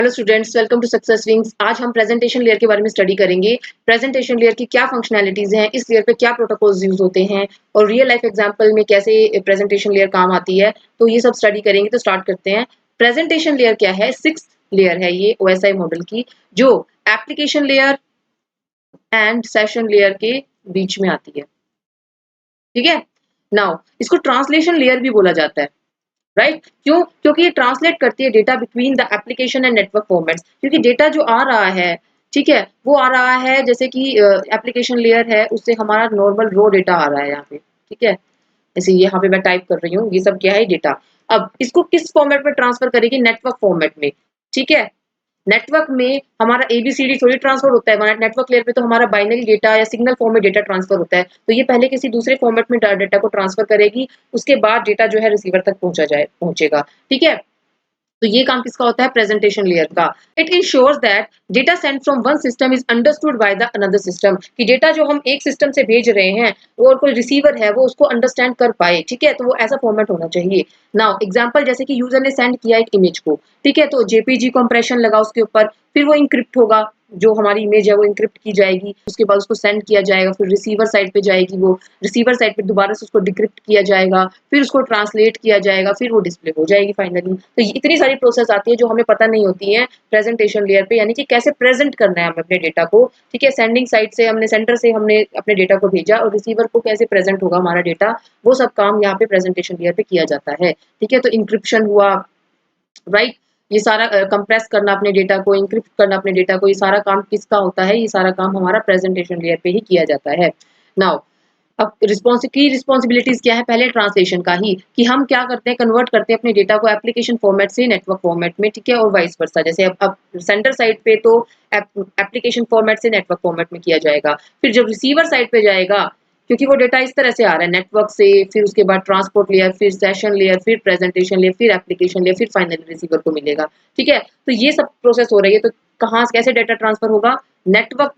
Hello students, welcome to success wings. आज हम presentation layer के बारे में स्टडी करेंगे। प्रेजेंटेशन लेयर की क्या फंक्शनैलिटीज हैं, इस लेयर पे क्या प्रोटोकॉल्स यूज होते हैं और रियल लाइफ एग्जांपल में कैसे प्रेजेंटेशन लेयर काम आती है, तो ये सब स्टडी करेंगे। तो स्टार्ट करते हैं। प्रेजेंटेशन लेयर क्या है? सिक्स्थ लेयर है ये ओएसआई मॉडल की, जो application layer and session layer के बीच में आती है। ठीक है, नाउ इसको ट्रांसलेशन लेयर भी बोला जाता है, राइट? क्यों? क्योंकि ये ट्रांसलेट करती है data between the application and network formats. क्योंकि डेटा जो आ रहा है, ठीक है, वो आ रहा है जैसे कि एप्लीकेशन लेयर है, उससे हमारा नॉर्मल रो डेटा आ रहा है यहाँ पे। ठीक है, जैसे यहाँ पे मैं टाइप कर रही हूँ, ये सब क्या है? डेटा। अब इसको किस फॉर्मेट में ट्रांसफर करेगी? नेटवर्क फॉर्मेट में। ठीक है, नेटवर्क में हमारा एबीसीडी थोड़ी ट्रांसफर होता है। नेटवर्क लेयर पे तो हमारा बाइनरी डेटा या सिग्नल फॉर्म में डेटा ट्रांसफर होता है। तो ये पहले किसी दूसरे फॉर्मेट में डेटा को ट्रांसफर करेगी, उसके बाद डेटा जो है रिसीवर तक पहुंचेगा। ठीक है, तो ये काम किसका होता है? प्रेजेंटेशन लेयर का। It ensures that data sent from one system is understood by the another system, कि डेटा जो हम एक सिस्टम से भेज रहे हैं और कोई रिसीवर है वो उसको अंडरस्टैंड कर पाए। ठीक है, तो वो ऐसा फॉर्मेट होना चाहिए। नाउ एग्जांपल, जैसे कि यूजर ने सेंड किया एक इमेज को, ठीक है, तो जेपीजी कंप्रेशन लगा उसके ऊपर, फिर वो इंक्रिप्ट होगा। जो हमारी इमेज है वो इंक्रिप्ट की जाएगी, उसके बाद उसको सेंड किया जाएगा, फिर रिसीवर साइड पे जाएगी, वो रिसीवर साइड पे दोबारा से उसको डिक्रिप्ट किया जाएगा, फिर उसको ट्रांसलेट किया जाएगा, फिर वो डिस्प्ले हो जाएगी फाइनली। तो इतनी सारी प्रोसेस आती है जो हमें पता नहीं होती है प्रेजेंटेशन लेयर पे, यानी कि कैसे प्रेजेंट करना है हमें अपने डेटा को। ठीक है, सेंडिंग साइड से हमने, सेंटर से हमने अपने डेटा को भेजा और रिसीवर को कैसे प्रेजेंट होगा हमारा डेटा, वो सब काम यहाँ पे प्रेजेंटेशन लेयर पे किया जाता है। ठीक है, तो इंक्रिप्शन हुआ, राइट? ये सारा कंप्रेस करना अपने डेटा को, इंक्रिप्ट करना अपने डेटा को, ये सारा काम किसका होता है? ये सारा काम हमारा प्रेजेंटेशन लेयर पे ही किया जाता है। नाउ अब रिस्पॉन्सिबिलिटीज क्या है? पहले ट्रांसलेशन का ही, कि हम क्या करते हैं, कन्वर्ट करते हैं अपने डेटा को एप्लीकेशन फॉर्मेट से नेटवर्क फॉर्मेट में। ठीक है, और वाइस वर्सा। जैसे अब सेंटर साइड पे तो एप्लीकेशन फॉर्मेट से नेटवर्क फॉर्मेट में किया जाएगा, फिर जब रिसीवर साइड पे जाएगा, क्योंकि वो डेटा इस तरह से आ रहा है नेटवर्क से, फिर उसके बाद ट्रांसपोर्ट लेयर, फिर सेशन लेयर, फिर प्रेजेंटेशन लेयर, फिर एप्लीकेशन लेयर, फिर फाइनली रिसीवर को मिलेगा। ठीक है, तो ये सब प्रोसेस हो रही है। तो कहाँ कैसे डेटा ट्रांसफर होगा? नेटवर्क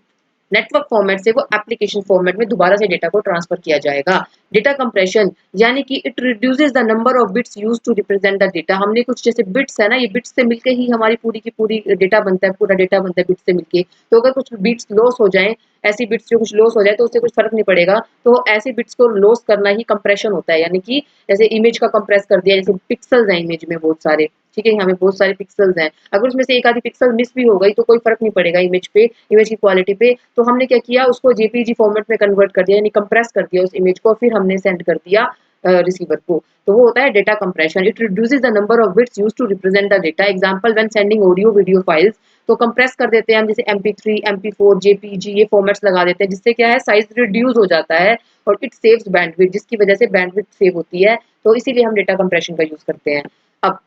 नेटवर्क फॉर्मेट से वो एप्लीकेशन फॉर्मेट में दोबारा से डेटा को ट्रांसफर किया जाएगा। डेटा कंप्रेशन, यानी कि it reduces the number of bits used to represent the data. हमने कुछ जैसे बिट्स है ना, ये बिट्स से मिलके ही हमारी पूरी की पूरी डेटा बनता है, पूरा डेटा बनता है बिट्स से मिलके। तो अगर कुछ बिट्स लॉस हो जाए, ऐसी बिट्स जो कुछ लॉस हो जाए, तो उससे कुछ फर्क नहीं पड़ेगा। तो ऐसी बिट्स को लॉस करना ही कंप्रेशन होता है, यानी कि जैसे इमेज का कंप्रेस कर दिया, जैसे पिक्सल्स हैं इमेज में बहुत सारे। ठीक है, यहाँ पे बहुत सारे पिक्सल्स हैं, अगर उसमें से एक आधी पिक्सल मिस भी हो गई तो कोई फर्क नहीं पड़ेगा इमेज पे, इमेज की क्वालिटी पे। तो हमने क्या किया, उसको जेपीजी फॉर्मेट में कन्वर्ट कर दिया, यानी कंप्रेस कर दिया उस इमेज को, फिर हमने सेंड कर दिया रिसीवर को। तो वो होता है data compression. It reduces the number of bits used to represent the data. Example, when sending audio video files, तो कंप्रेस कर देते हैं हम, जैसे MP3, MP4, JPG, ये फॉर्मेट्स लगा देते हैं, जिससे क्या है, साइज रिड्यूस हो जाता है और इट सेव्स बैंडविड्थ, जिसकी वजह से बैंडविड्थ सेव होती है। तो इसीलिए हम डेटा कंप्रेशन का यूज करते हैं। अब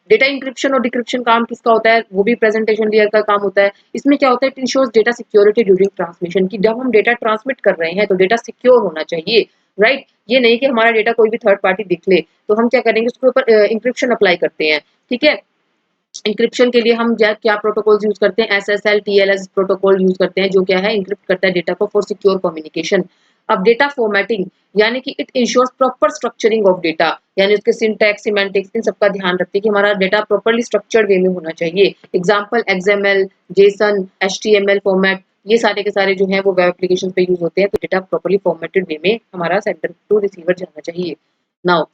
डेटा इंक्रिप्शन और डिक्रिप्शन काम किसका होता है? वो भी प्रेजेंटेशन लेयर का काम होता है। इसमें क्या होता है? It ensures data security during transmission, की जब हम डेटा ट्रांसमिट कर रहे हैं तो डेटा सिक्योर होना चाहिए, राइट? ये नहीं कि हमारा डेटा कोई भी थर्ड पार्टी देख ले। तो हम क्या करेंगे, उसके ऊपर इंक्रिप्शन अप्लाई करते हैं। ठीक है, इंक्रिप्शन के लिए हम क्या प्रोटोकॉल्स यूज करते हैं? SSL TLS प्रोटोकॉल यूज करते हैं, जो क्या है, इंक्रिप्ट करता है डेटा को फॉर सिक्योर कम्युनिकेशन। अब डेटा फॉर्मेटिंग, यानी कि it ensures proper structuring of data, यानी उसके सिंटैक्स, सिमेंटिक्स, इन सबका ध्यान रखते हैं कि हमारा डेटा प्रॉपर्ली स्ट्रक्चर्ड वे में होना चाहिए। Example, XML, JSON, HTML format, ये सारे के सारे जो हैं वो वेब एप्लीकेशन पे यूज होते हैं। तो डेटा प्रॉपर्ली फॉर्मेटेड वे में हमारा सेंडर टू रिसीवर जाना चाहिए। नाउ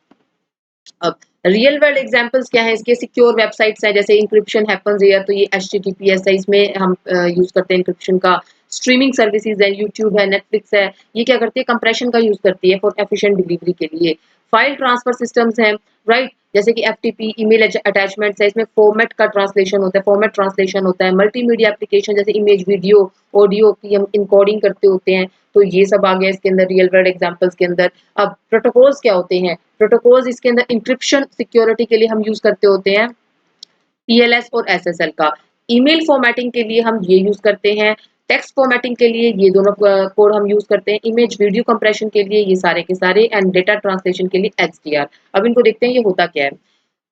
अब रियल वर्ल्ड एग्जांपल्स क्या है इसके? सिक्योर वेबसाइट्स है, जैसे इंक्रिप्शन हैपेंस हियर, तो ये HTTPS है, इसमें हम यूज करते हैं इंक्रिप्शन का। स्ट्रीमिंग सर्विसेज है, यूट्यूब है, नेटफ्लिक्स है, ये क्या करती है? कंप्रेशन का यूज करती है फॉर एफिशिएंट डिलीवरी के लिए। फाइल ट्रांसफर सिस्टम्स हैं, राइट? जैसे कि FTP, ईमेल अटैचमेंट्स है, इसमें फॉर्मेट का ट्रांसलेशन होता है, फॉर्मेट ट्रांसलेशन होता है। मल्टीमीडिया एप्लीकेशन, जैसे इमेज, वीडियो, ऑडियो की हम इनकोडिंग करते होते हैं, तो ये सब आ गया इसके अंदर रियल वर्ल्ड एग्जांपल्स के अंदर। अब प्रोटोकॉल्स क्या होते हैं? प्रोटोकॉल्स इसके अंदर इंक्रिप्शन सिक्योरिटी के लिए हम यूज करते होते हैं TLS और SSL का। ईमेल फॉर्मेटिंग के लिए हम ये यूज करते हैं। टेक्स्ट फॉर्मेटिंग के लिए ये दोनों कोड हम यूज करते हैं। इमेज वीडियो कंप्रेशन के लिए ये सारे के सारे, एंड डेटा ट्रांसलेशन के लिए XDR। अब इनको देखते हैं ये होता क्या है।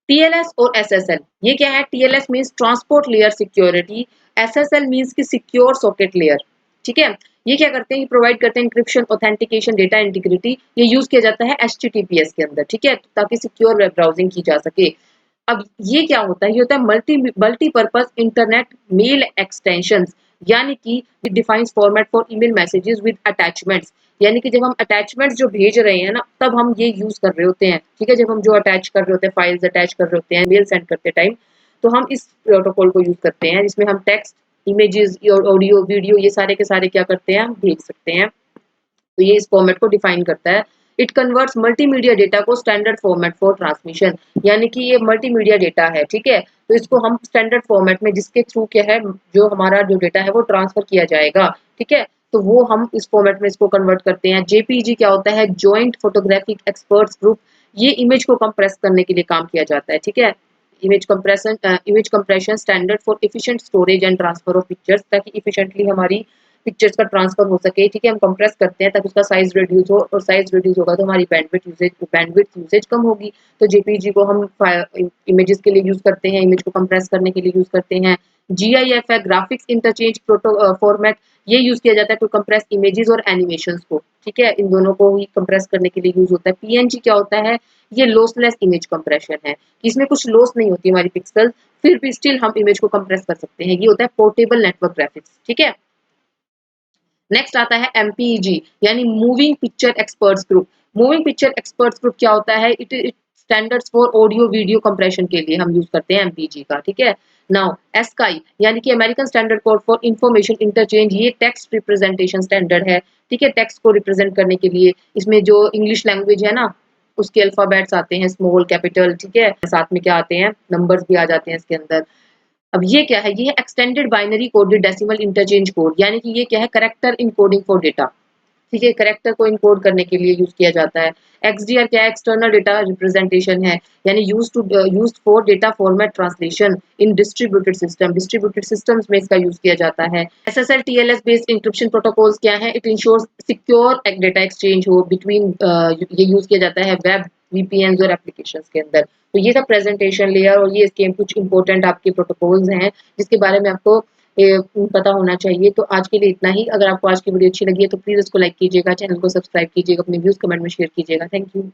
TLS और SSL, ये क्या है? TLS means transport layer security, SSL means की सिक्योर सॉकेट लेयर। ठीक है, ये क्या करते हैं? ये प्रोवाइड करते हैं इंक्रिप्शन, ऑथेंटिकेशन, डेटा इंटीग्रिटी। ये यूज किया जाता है HTTPS के अंदर, ठीक है, ताकि सिक्योर वेब ब्राउजिंग की जा सके। अब ये क्या होता है, ये होता है मल्टीपर्पज इंटरनेट मेल एक्सटेंशंस, यानी कि it defines format for email messages with attachments. यानी कि जब हम अटैचमेंट्स जो भेज रहे हैं ना, तब हम ये यूज कर रहे होते हैं, ठीक है। जब हम जो अटैच कर रहे होते हैं, फाइल्स अटैच कर रहे होते हैं मेल सेंड करते टाइम, तो हम इस प्रोटोकॉल को यूज करते हैं, जिसमें हम टेक्स्ट, इमेजेस, ऑडियो, वीडियो, ये सारे के सारे क्या करते हैं, हम भेज सकते हैं। तो ये इस फॉर्मेट को डिफाइन करता है। इट कन्वर्ट्स मल्टीमीडिया डेटा को स्टैंडर्ड फॉर्मेट फॉर ट्रांसमिशन, यानी कि ये मल्टीमीडिया डेटा है, ठीक है। तो इसको हम स्टैंडर्ड फॉर्मेट में, जिसके थ्रू क्या है, जो हमारा जो डेटा है वो ट्रांसफर किया जाएगा, ठीक है। तो वो हम इस फॉर्मेट में इसको कन्वर्ट करते हैं। जेपीजी क्या होता है, जॉइंट फोटोग्राफिक एक्सपर्ट्स ग्रुप। ये इमेज को कंप्रेस करने के लिए काम किया जाता है, ठीक है। Image compression standard for efficient storage and transfer of pictures, ताकि इफिशिएंटली हमारी पिक्चर्स का ट्रांसफर हो सके, ठीक है। हम कंप्रेस करते हैं ताकि उसका साइज रिड्यूस हो, और साइज रिड्यूस होगा तो हमारी बैंडविड्थ यूसेज कम होगी। तो जेपीजी को हम इमेजेस के लिए यूज करते हैं, इमेज को कंप्रेस करने के लिए यूज करते हैं। जीआईएफ है ग्राफिक्स इंटरचेंज प्रोटो फॉर्मेट, ये यूज किया जाता है टू कंप्रेस इमेजेस और एनिमेशंस को, ठीक है। इन दोनों को ही कंप्रेस करने के लिए यूज होता है। पीएनजी क्या होता है, ये लॉसलेस इमेज कंप्रेशन है, इसमें कुछ लॉस नहीं होती हमारी पिक्सल, फिर भी स्टिल हम इमेज को कंप्रेस कर सकते हैं। ये होता है पोर्टेबल नेटवर्क ग्राफिक्स, ठीक है। नेक्स्ट आता है एमपीईजी, यानी moving picture experts group. Moving picture experts group क्या होता है, it standards for audio video compression के लिए हम यूज करते हैं एमपीजी का, ठीक है। नाउ एस्काई, यानी कि American standard code for information interchange, ये टेक्स्ट रिप्रेजेंटेशन स्टैंडर्ड है, ठीक है। टेक्स्ट को रिप्रेजेंट करने के लिए इसमें जो इंग्लिश लैंग्वेज है ना, उसके अल्फाबेट्स आते हैं, स्मॉल, कैपिटल, ठीक है। साथ में क्या आते हैं, नंबर्स भी आ जाते हैं इसके अंदर। अब ये क्या है, ये है extended binary coded decimal interchange code, यानी कि ये क्या है, करेक्टर इनकोडिंग फॉर डेटा, ठीक है। करेक्टर को इनकोड करने के लिए यूज किया जाता है। एक्सडीआर क्या है, एक्सटर्नल डेटा रिप्रेजेंटेशन है, यानी used for data format translation in distributed systems में इसका यूज किया जाता है। SSL TLS based encryption protocols क्या है, it ensures secure data exchange हो बिटवीन, ये यूज किया जाता है वेब, वीपीएन और एप्लीकेशंस के अंदर। तो ये था प्रेजेंटेशन लेयर, और ये इसके कुछ इंपॉर्टेंट आपके प्रोटोकॉल्स हैं जिसके बारे में आपको पता होना चाहिए। तो आज के लिए इतना ही। अगर आपको आज की वीडियो अच्छी लगी है तो प्लीज इसको लाइक कीजिएगा, चैनल को सब्सक्राइब कीजिएगा, अपने व्यूज कमेंट में शेयर कीजिएगा। Thank you.